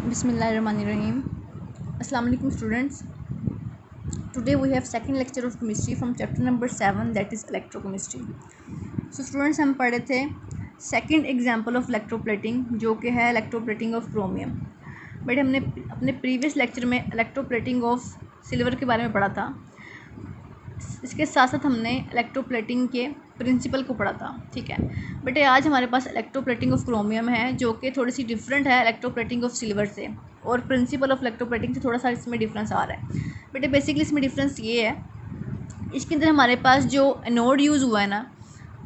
Bismillahirrahmanirrahim. Assalamu alaikum students. Today we have second lecture of chemistry from chapter number 7, that is electrochemistry. So students, हम पढ़े थे second example of electroplating जो कि है electroplating of chromium. But हमने अपने previous lecture में electroplating of silver के बारे में पढ़ा था. इसके साथ साथ हमने इलेक्ट्रोप्लेटिंग के प्रिंसिपल को पढ़ा था. ठीक है बेटे, आज हमारे पास इलेक्ट्रोप्लेटिंग ऑफ क्रोमियम है जो कि थोड़ी सी डिफरेंट है इलेक्ट्रोप्लेटिंग ऑफ सिल्वर से, और प्रिंसिपल ऑफ इलेक्ट्रोप्लेटिंग से थोड़ा सा इसमें डिफरेंस आ रहा है. बेटे बेसिकली इसमें डिफरेंस ये है, इसके अंदर हमारे पास जो एनोड यूज़ हुआ है ना,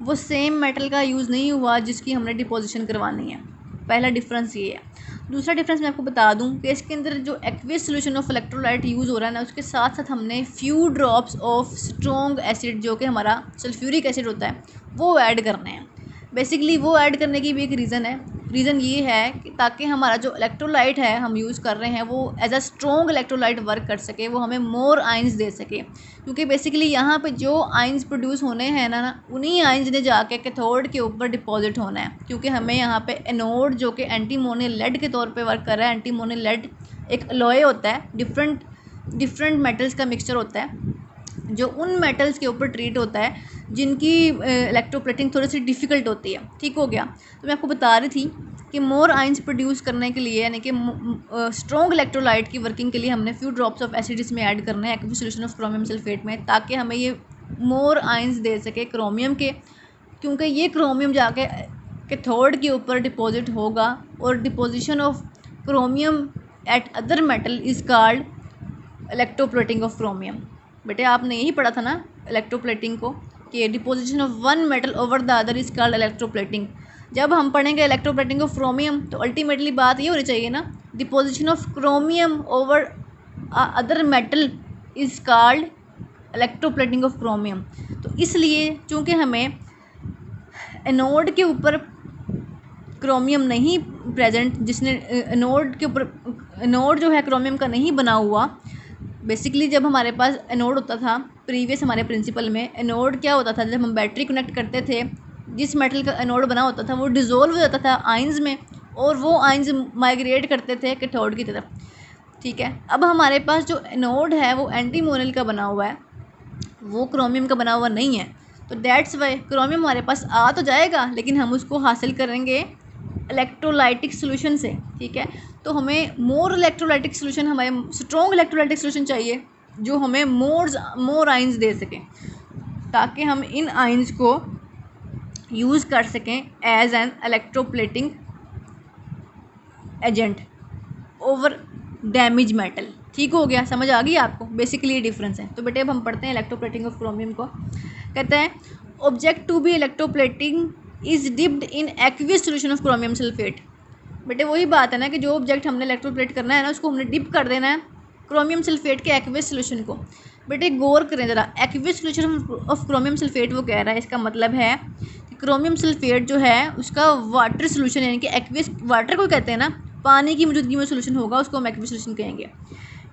वो सेम मेटल का यूज़ नहीं हुआ जिसकी हमने डिपोजिशन करवानी है. पहला डिफरेंस ये है. दूसरा डिफरेंस मैं आपको बता दूं कि इसके अंदर जो aqueous solution of electrolyte use हो रहा है ना, उसके साथ साथ हमने few drops of strong acid जो कि हमारा सल्फ्यूरिक एसिड होता है वो ऐड करने हैं. बेसिकली वो ऐड करने की भी एक रीज़न है. रीज़न ये है कि ताकि हमारा जो इलेक्ट्रोलाइट है हम यूज़ कर रहे हैं वो as a strong electrolyte work कर सके, वो हमें मोर आइंस दे सके. क्योंकि बेसिकली यहाँ पे जो आइंस प्रोड्यूस होने हैं ना, उन्हीं आइंस ने जाके कैथोड के ऊपर डिपॉजिट होना है. क्योंकि हमें यहाँ पे एनोड जो कि एंटीमोनियल लेड के तौर पे वर्क कर रहा है. एंटीमोनियल लेड एक अलॉय होता है, डिफरेंट मेटल्स का मिक्सचर होता है जो उन मेटल्स के ऊपर ट्रीट होता है जिनकी इलेक्ट्रोप्लेटिंग थोड़ी सी डिफ़िकल्ट होती है. ठीक हो गया. तो मैं आपको बता रही थी कि मोर आइंस प्रोड्यूस करने के लिए, यानी कि स्ट्रॉन्ग इलेक्ट्रोलाइट की वर्किंग के लिए हमने फ्यू ड्रॉप्स ऑफ एसिड इसमें ऐड करने हैं aqueous solution of chromium sulphate में, ताकि हमें ये मोर आइंस दे सके क्रोमियम के. क्योंकि ये क्रोमियम जाके कैथोड के ऊपर डिपॉजिट होगा, और deposition of chromium eight other metal is called electroplating of chromium. बेटे आपने यही पढ़ा था ना इलेक्ट्रोप्लेटिंग को, कि deposition of one metal over the other is called electroplating. जब हम पढ़ेंगे इलेक्ट्रोप्लेटिंग ऑफ क्रोमियम तो अल्टीमेटली बात ये होनी चाहिए ना, deposition of chromium over other metal is called electroplating of chromium. तो इसलिए चूँकि हमें एनोड के ऊपर क्रोमियम नहीं प्रेजेंट, जिसने एनोड के ऊपर एनोड जो है क्रोमियम का नहीं बना हुआ. बेसिकली जब हमारे पास एनोड होता था प्रीवियस हमारे प्रिंसिपल में, एनोड क्या होता था, जब हम बैटरी कनेक्ट करते थे जिस मेटल का एनोड बना होता था वो डिज़ोल्व हो जाता था आइंस में, और वो आइंस माइग्रेट करते थे कैथोड की तरफ. ठीक है. अब हमारे पास जो एनोड है वो एंटीमोनियल का बना हुआ है, वो क्रोमियम का बना हुआ नहीं है. तो दैट्स वाई क्रोमियम हमारे पास आ तो जाएगा, लेकिन हम उसको हासिल करेंगे इलेक्ट्रोलाइटिक सोल्यूशन से. ठीक है. तो हमें मोर इलेक्ट्रोलाइटिक सोल्यूशन, हमें स्ट्रॉन्ग इलेक्ट्रोलाइटिक सोल्यूशन चाहिए जो हमें मोर आइंस दे सकें, ताकि हम इन आइंस को यूज़ कर सकें as an electroplating agent over damage metal. ठीक हो गया, समझ आ गई आपको. बेसिकली ये डिफरेंस है. तो बेटे अब हम पढ़ते हैं इलेक्ट्रोप्लेटिंग ऑफ क्रोमियम को. कहते हैं object to be electroplating is dipped in aqueous solution of chromium sulphate. बेटे वही बात है ना कि जो ऑब्जेक्ट हमने इलेक्ट्रोप्लेट करना है ना, उसको हमने डिप कर देना है क्रोमियम सल्फेट के एक्वियस सोल्यूशन को. बेटे गौर करें ज़रा, aqueous solution of chromium sulphate वो कह रहा है, इसका मतलब है कि क्रोमियम सल्फेट जो है उसका वाटर सोल्यूशन, यानी कि एक्वियस वाटर को कहते हैं ना, पानी की मौजूदगी में सोल्यूशन होगा उसको हम एक्वियस सोल्यूशन कहेंगे.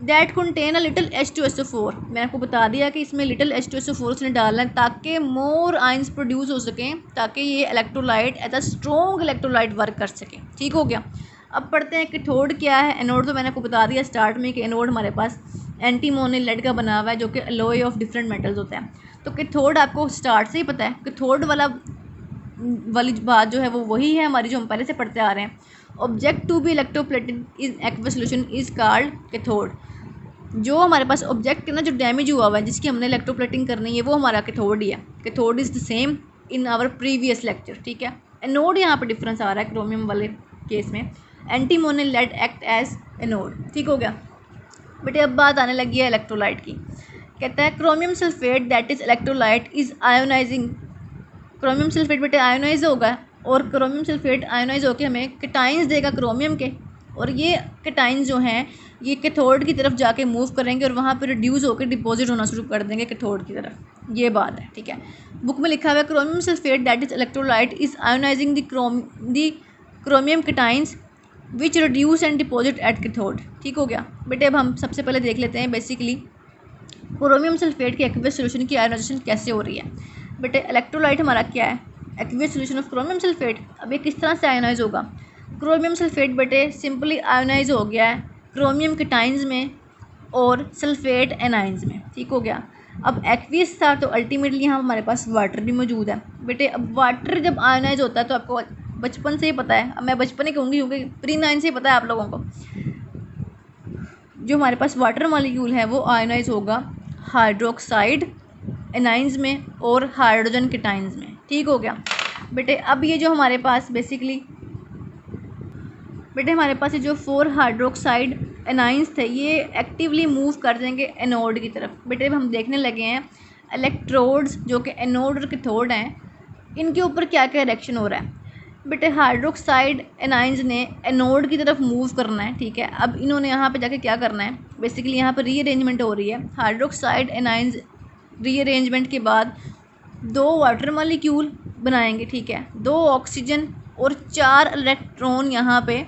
That contain a little H2SO4. मैंने आपको बता दिया कि इसमें लिटिल H2SO4 उसने डालना है ताकि मोर आइंस प्रोड्यूस हो सकें, ताकि ये electrolyte as a strong electrolyte work कर सके. ठीक हो गया. अब पढ़ते हैं कैथोड क्या है. एनोड तो मैंने आपको बता दिया स्टार्ट में कि एनोड हमारे पास एंटीमोनियल लेड का बना हुआ है जो कि अलॉय ऑफ डिफरेंट मेटल्स होता है. तो कैथोड आपको स्टार्ट से ही पता है, कैथोड वाली बात जो है वो वही है हमारी जो हम पहले से पढ़ते आ रहे हैं. Object to be electroplated is aqueous solution is called cathode. जो हमारे पास ऑब्जेक्ट है ना, जो डैमेज हुआ हुआ है, जिसकी हमने इलेक्ट्रोप्लेटिंग करनी है, वो हमारा कैथोड ही है. Cathode is the same in our previous lecture. ठीक है. एनोड यहाँ पर डिफरेंस आ रहा है क्रोमियम वाले केस में. Antimonial lead act as anode. ठीक हो गया. बेटे अब बात आने लगी है इलेक्ट्रोलाइट की. कहता है chromium sulphate that is electrolyte is ionising. Chromium sulphate बेटे आयोनाइज होगा, और क्रोमियम सल्फेट आयोनाइज होकर हमें कैटाइंस देगा क्रोमियम के, और ये कैटाइंस जो हैं ये कैथोड की तरफ जाके मूव करेंगे और वहाँ पर रिड्यूस होकर डिपॉजिट होना शुरू कर देंगे कैथोड की तरफ. ये बात है. ठीक है. बुक में लिखा हुआ है chromium sulphate that is electrolyte is ionising the chromium cations which reduce and deposit at cathode. ठीक हो गया. बेटे अब हम सबसे पहले देख लेते हैं बेसिकली क्रोमियम सल्फेट के एक्वियस सोल्यूशन की आयोनाइजेशन कैसे हो रही है. बेटे इलेक्ट्रोलाइट हमारा क्या है, aqueous solution of chromium sulphate. अब ये किस तरह से आयोनाइज होगा. क्रोमियम सल्फेट बेटे सिंपली आयोनाइज हो गया है क्रोमियम केटाइंस में और सल्फेट एनाइंस में, ठीक हो गया। अब एक्वियस था तो अल्टीमेटली यहाँ हमारे पास वाटर भी मौजूद है बेटे। अब वाटर जब आयोनाइज होता है तो आपको बचपन से ही पता है, अब मैं बचपन ही कहूँगी क्योंकि प्री-9 से ही पता है आप लोगों को, जो हमारे पास वाटर मॉलिक्यूल है वो आयोनाइज होगा हाइड्रोक्साइड एनाइंस में और हाइड्रोजन केटाइंस में, ठीक हो गया बेटे। अब ये जो हमारे पास बेसिकली बेटे हमारे पास ये जो 4 हाइड्रोक्साइड एनाइंस थे ये एक्टिवली मूव कर देंगे एनोड की तरफ। बेटे हम देखने लगे हैं इलेक्ट्रोड्स जो कि एनोड और कैथोड हैं, इनके ऊपर क्या क्या रिएक्शन हो रहा है। बेटे हाइड्रोक्साइड एनाइंस ने एनोड की तरफ मूव करना है, ठीक है। अब इन्होंने यहाँ पे जाके क्या करना है, बेसिकली यहाँ पर रीअरेंजमेंट हो रही है। हाइड्रोक्साइड एनाइंस रीअरेंजमेंट के बाद 2 वाटर मॉलिक्यूल बनाएंगे, ठीक है। 2 ऑक्सीजन और 4 इलेक्ट्रॉन यहाँ पे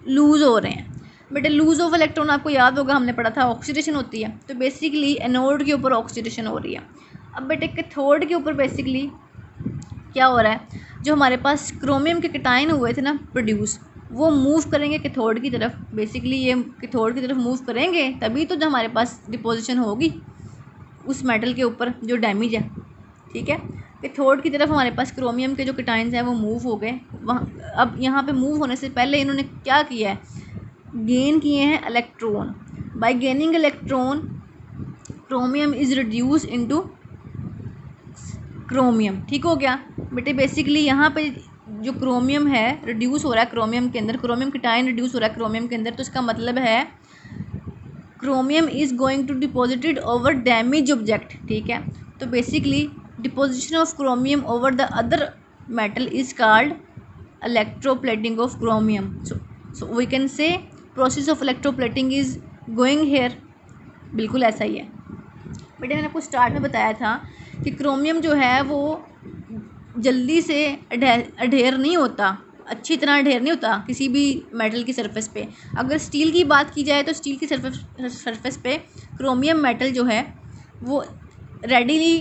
लूज़ हो रहे हैं। बेटे लूज़ ऑफ इलेक्ट्रॉन आपको याद होगा हमने पढ़ा था ऑक्सीडेशन होती है, तो बेसिकली एनोड के ऊपर ऑक्सीडेशन हो रही है। अब बेटे कैथोड के ऊपर बेसिकली क्या हो रहा है, जो हमारे पास क्रोमियम के केटाइन हुए थे ना प्रोड्यूस, वो मूव करेंगे कैथोड की तरफ। बेसिकली ये कैथोड की तरफ मूव करेंगे तभी तो जो हमारे पास डिपोजिशन होगी उस मेटल के ऊपर जो डैमेज है, ठीक है। कैथोड की तरफ हमारे पास क्रोमियम के जो केटाइंस हैं वो मूव हो गए वहाँ। अब यहाँ पे मूव होने से पहले इन्होंने क्या किया है, गेन किए हैं electron. Bye gaining electron chromium is reduce into chromium, ठीक हो गया बेटे। बेसिकली यहाँ पे जो क्रोमियम है रिड्यूस हो रहा है क्रोमियम के अंदर, क्रोमियम केटाइन रिड्यूस हो रहा है क्रोमियम के अंदर, तो इसका मतलब है chromium is going to deposited over damage object, ठीक है। तो basically deposition of chromium over the other metal is called electroplating of chromium. So we can say process of electroplating is going here, बिल्कुल ऐसा ही है बेटे। मैंने आपको start में बताया था कि क्रोमियम जो है वो जल्दी से अढेर नहीं होता, अच्छी तरह अढेर नहीं होता किसी भी मेटल की सरफेस पे। अगर स्टील की बात की जाए तो स्टील की सरफेस पे क्रोमियम मेटल जो है वो रेडीली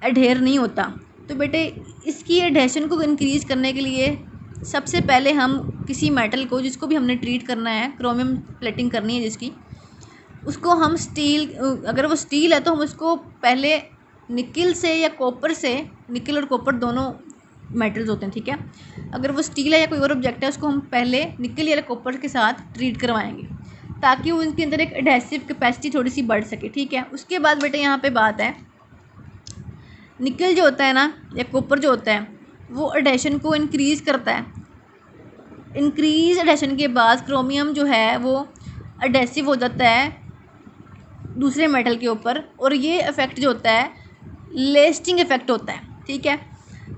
अढेर नहीं होता। तो बेटे इसकी एडहेशन को इंक्रीज़ करने के लिए सबसे पहले हम किसी मेटल को जिसको भी हमने ट्रीट करना है, क्रोमियम प्लेटिंग करनी है जिसकी, उसको हम स्टील, अगर वो स्टील है तो हम उसको पहले निकल से या कॉपर से, निकल और कॉपर दोनों मेटल्स होते हैं, ठीक है। अगर वो स्टील है या कोई और ऑब्जेक्ट है उसको हम पहले निकल या कॉपर के साथ ट्रीट करवाएंगे ताकि उनके अंदर एक एडहेसिव कैपेसिटी थोड़ी सी बढ़ सके, ठीक है। उसके बाद बेटे यहाँ पे बात है निकल जो होता है ना या कॉपर जो होता है वो एडहेशन को इंक्रीज़ करता है। इंक्रीज एडहेशन के बाद क्रोमियम जो है वो एडहेसिव हो जाता है दूसरे मेटल के ऊपर, और ये इफ़ेक्ट जो होता है लेस्टिंग इफ़ेक्ट होता है, ठीक है।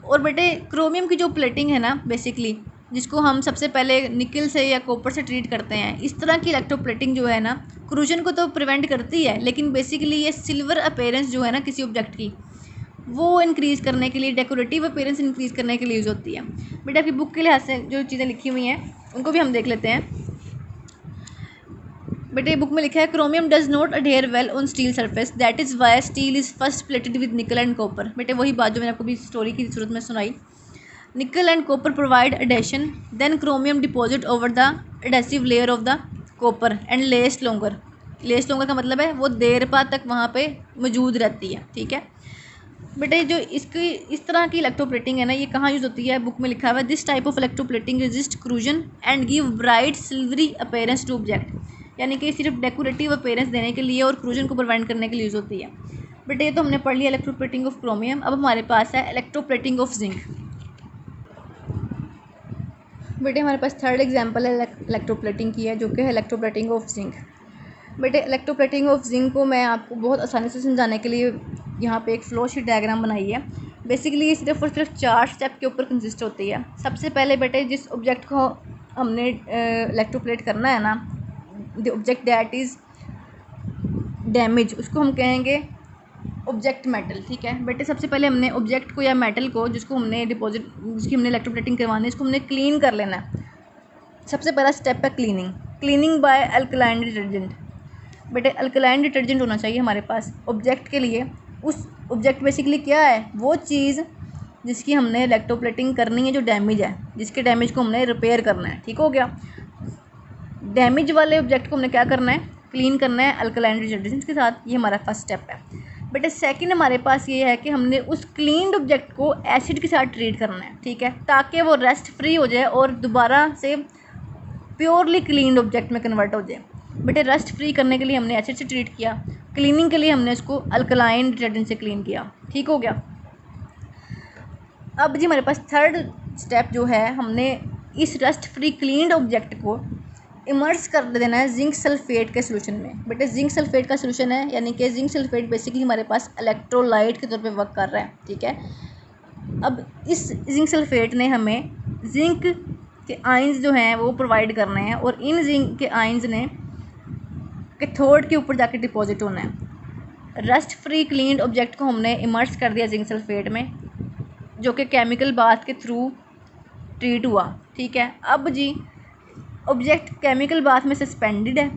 और बेटे क्रोमियम की जो प्लेटिंग है ना बेसिकली, जिसको हम सबसे पहले निकल से या कॉपर से ट्रीट करते हैं, इस तरह की इलेक्ट्रोप्लेटिंग जो है ना क्रूजन को तो प्रिवेंट करती है, लेकिन बेसिकली ये सिल्वर अपीयरेंस जो है ना किसी ऑब्जेक्ट की वो इंक्रीज़ करने के लिए, डेकोरेटिव अपीयरेंस इंक्रीज़ करने के लिए यूज़ होती है। बेटा आपकी बुक के लिहाज से जो चीज़ें लिखी हुई हैं उनको भी हम देख लेते हैं। बेटे बुक में लिखा है chromium does not adhere well on steel surface, that is why steel is first plated with निकल एंड कॉपर। बेटे वही बात जो मैंने आपको भी स्टोरी की सूरत में सुनाई। Nickel and copper provide adhesion, then chromium deposit over the adhesive layer of the copper and last longer. Last longer का मतलब है वो देर बाद तक वहाँ पे मौजूद रहती है, ठीक है। बेटे जो इसकी इस तरह की इलेक्ट्रोप्लेटिंग है ना ये कहाँ यूज़ होती है, बुक में लिखा हुआ है this type of electroplating resist corrosion and give bright silvery appearance to object, यानी कि सिर्फ डेकोरेटिव अपीयरेंस देने के लिए और क्रूजन को प्रिवेंट करने के लिए यूज़ होती है। बेटे ये तो हमने पढ़ लिया इलेक्ट्रोप्लेटिंग ऑफ क्रोमियम। अब हमारे पास है इलेक्ट्रोप्लेटिंग ऑफ जिंक। बेटे हमारे पास थर्ड एग्जांपल है इलेक्ट्रोप्लेटिंग की है जो कि है इलेक्ट्रोप्लेटिंग ऑफ जिंक। बेटे इलेक्ट्रोप्लेटिंग ऑफ जिंक को मैं आपको बहुत आसानी से समझाने के लिए यहाँ पे एक फ्लो शीट डायग्राम बनाई है। बेसिकली ये सिर्फ और सिर्फ 4 स्टेप के ऊपर कंसिस्ट होती है। सबसे पहले बेटे जिस ऑब्जेक्ट को हमने इलेक्ट्रोप्लेट करना है ना, the object that is damage, उसको हम कहेंगे ऑब्जेक्ट मेटल, ठीक है। बेटे सबसे पहले हमने ऑब्जेक्ट को या मेटल को जिसको हमने डिपॉजिट, जिसकी हमने इलेक्ट्रोप्लेटिंग करवानी है, इसको हमने क्लीन कर लेना है। सबसे पहला स्टेप है cleaning. Cleaning by alkaline detergent. बेटे अल्कलाइन डिटर्जेंट होना चाहिए हमारे पास ऑब्जेक्ट के लिए। उस ऑब्जेक्ट बेसिकली क्या है, वो चीज़ जिसकी हमने इलेक्ट्रोप्लेटिंग करनी है, जो डैमेज है, जिसके डैमेज को हमने रिपेयर करना है। ठीक हो गया। डैमेज वाले ऑब्जेक्ट को हमने क्या करना है, क्लीन करना है अल्कलाइन डिटर्जेंट के साथ। ये हमारा फर्स्ट स्टेप है। बट सेकंड हमारे पास ये है कि हमने उस क्लीन्ड ऑब्जेक्ट को एसिड के साथ ट्रीट करना है। ठीक है, ताकि वो रस्ट फ्री हो जाए और दोबारा से प्योरली क्लीन्ड ऑब्जेक्ट में कन्वर्ट हो जाए। बट रस्ट फ्री करने के लिए हमने एसिड से ट्रीट किया, क्लीनिंग के लिए हमने उसको अल्कलाइन डिटर्जेंट से क्लीन किया। ठीक हो गया। अब जी हमारे पास थर्ड स्टेप जो है, हमने इस रस्ट फ्री क्लीन्ड ऑब्जेक्ट को इमर्स कर देना है जिंक सल्फेट के सोल्यूशन में। बेटे जिंक सल्फेट का सोल्यूशन है, यानी कि जिंक सल्फेट बेसिकली हमारे पास इलेक्ट्रोलाइट के तौर पे वर्क कर रहा है। ठीक है, अब इस जिंक सल्फेट ने हमें जिंक के आयंस जो हैं वो प्रोवाइड करने हैं, और इन जिंक के आयंस ने कैथोड के ऊपर जाके डिपॉजिट होना है। रस्ट फ्री क्लीन्ड ऑब्जेक्ट को हमने इमर्स कर दिया जिंक सल्फेट में, जो कि केमिकल बाथ के थ्रू ट्रीट हुआ। ठीक है, अब जी ऑब्जेक्ट केमिकल बाथ में सस्पेंडेड है,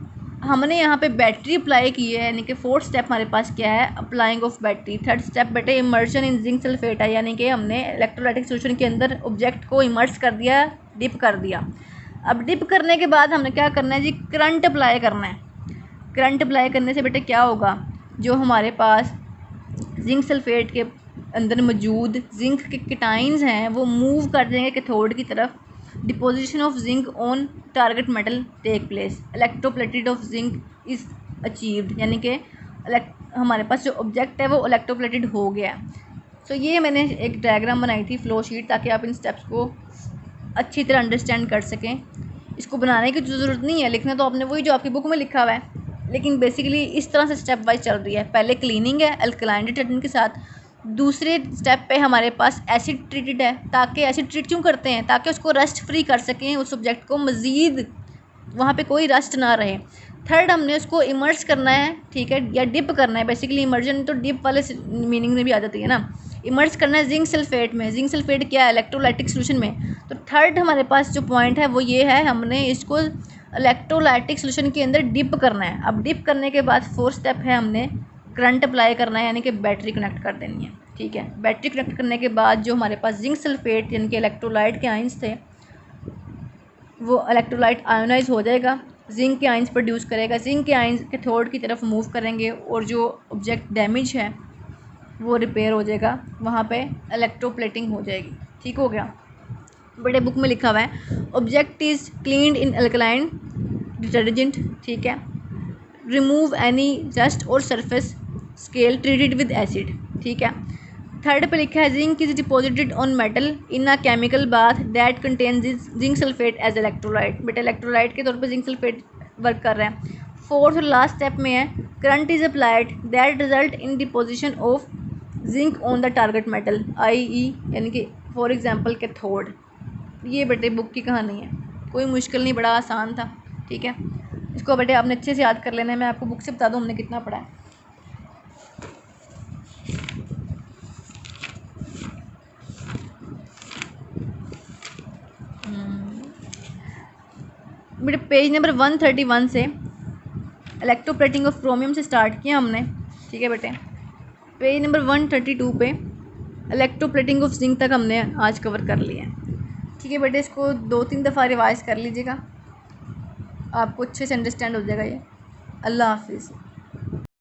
हमने यहाँ पे बैटरी अप्लाई की है, यानी कि फोर्थ स्टेप हमारे पास क्या है, applying of battery. Third step बेटे इमर्शन इन जिंक सल्फेट है, यानी कि हमने इलेक्ट्रोलाइटिक सोल्यूशन के अंदर ऑब्जेक्ट को इमर्स कर दिया, डिप कर दिया। अब डिप करने के बाद हमने क्या करना है जी, करंट अप्लाई करना है। करंट अप्लाई करने से बेटे क्या होगा, जो हमारे पास जिंक सल्फेट के अंदर मौजूद जिंक के केटाइंस हैं वो मूव कर देंगे कैथोड की तरफ। Deposition of zinc on target metal take place, electroplated of zinc is achieved, यानी कि हमारे पास जो ऑब्जेक्ट है वो इलेक्ट्रोप्लेटेड हो गया। सो ये मैंने एक डायग्राम बनाई थी, फ्लो शीट, ताकि आप इन स्टेप्स को अच्छी तरह अंडरस्टैंड कर सकें। इसको बनाने की ज़रूरत नहीं है, लिखना तो आपने वही जो आपकी बुक में लिखा हुआ है, लेकिन बेसिकली इस तरह से स्टेप वाइज चल रही है। पहले क्लीनिंग है अल्कलाइन डिटर्जेंट के साथ, दूसरे स्टेप पे हमारे पास एसिड ट्रीटेड है, ताकि एसिड ट्रीट क्यों करते हैं, ताकि उसको रस्ट फ्री कर सकें, उस ऑब्जेक्ट को मज़ीद वहाँ पे कोई रस्ट ना रहे। थर्ड हमने उसको इमर्स करना है, ठीक है, या डिप करना है। बेसिकली इमर्जन तो डिप वाले मीनिंग में भी आ जाती है ना। इमर्स करना है जिंक सल्फेट में, जिंक सल्फेट क्या है, इलेक्ट्रोलाइटिक सोल्यूशन में। तो थर्ड हमारे पास जो पॉइंट है वो ये है, हमने इसको इलेक्ट्रोलाइटिक सोल्यूशन के अंदर डिप करना है। अब डिप करने के बाद फोर्थ स्टेप है, हमने करंट अप्लाई करना है, यानी कि बैटरी कनेक्ट कर देनी है। ठीक है, बैटरी कनेक्ट करने के बाद जो हमारे पास जिंक सल्फेट यानी कि इलेक्ट्रोलाइट के आयंस थे, वो इलेक्ट्रोलाइट आयोनाइज हो जाएगा, जिंक के आयंस प्रोड्यूस करेगा, जिंक के आयंस कैथोड की तरफ मूव करेंगे, और जो ऑब्जेक्ट डैमेज है वो रिपेयर हो जाएगा, वहाँ पे इलेक्ट्रोप्लेटिंग हो जाएगी। ठीक हो गया। बड़े बुक में लिखा हुआ है, object is cleaned in alkaline detergent. ठीक है, रिमूव एनी डस्ट और surface scale treated with acid. ठीक है, थर्ड पे लिखा है, zinc is deposited on metal in a chemical bath that contains zinc sulphate as electrolyte. But electrolyte के तौर पे जिंक सल्फेट वर्क कर रहा है। फोर्थ और लास्ट स्टेप में है, current is applied that result in deposition of zinc on the target metal, i e. यानी कि फॉर एग्जांपल कैथोड। ये बेटे बुक की कहानी है, कोई मुश्किल नहीं, बड़ा आसान था। ठीक है, इसको बेटे आपने अच्छे से याद कर लेना है। मैं आपको बुक से बता दूँ हमने कितना पढ़ा है। बेटे पेज नंबर 131 से इलेक्ट्रोप्लेटिंग ऑफ क्रोमियम से स्टार्ट किया हमने। ठीक है बेटे, पेज नंबर 132 पे इलेक्ट्रोप्लेटिंग ऑफ जिंक तक हमने आज कवर कर लिया है। ठीक है बेटे, इसको 2-3 दफ़ा रिवाइज कर लीजिएगा, आपको अच्छे से अंडरस्टैंड हो जाएगा ये। अल्लाह हाफिज़।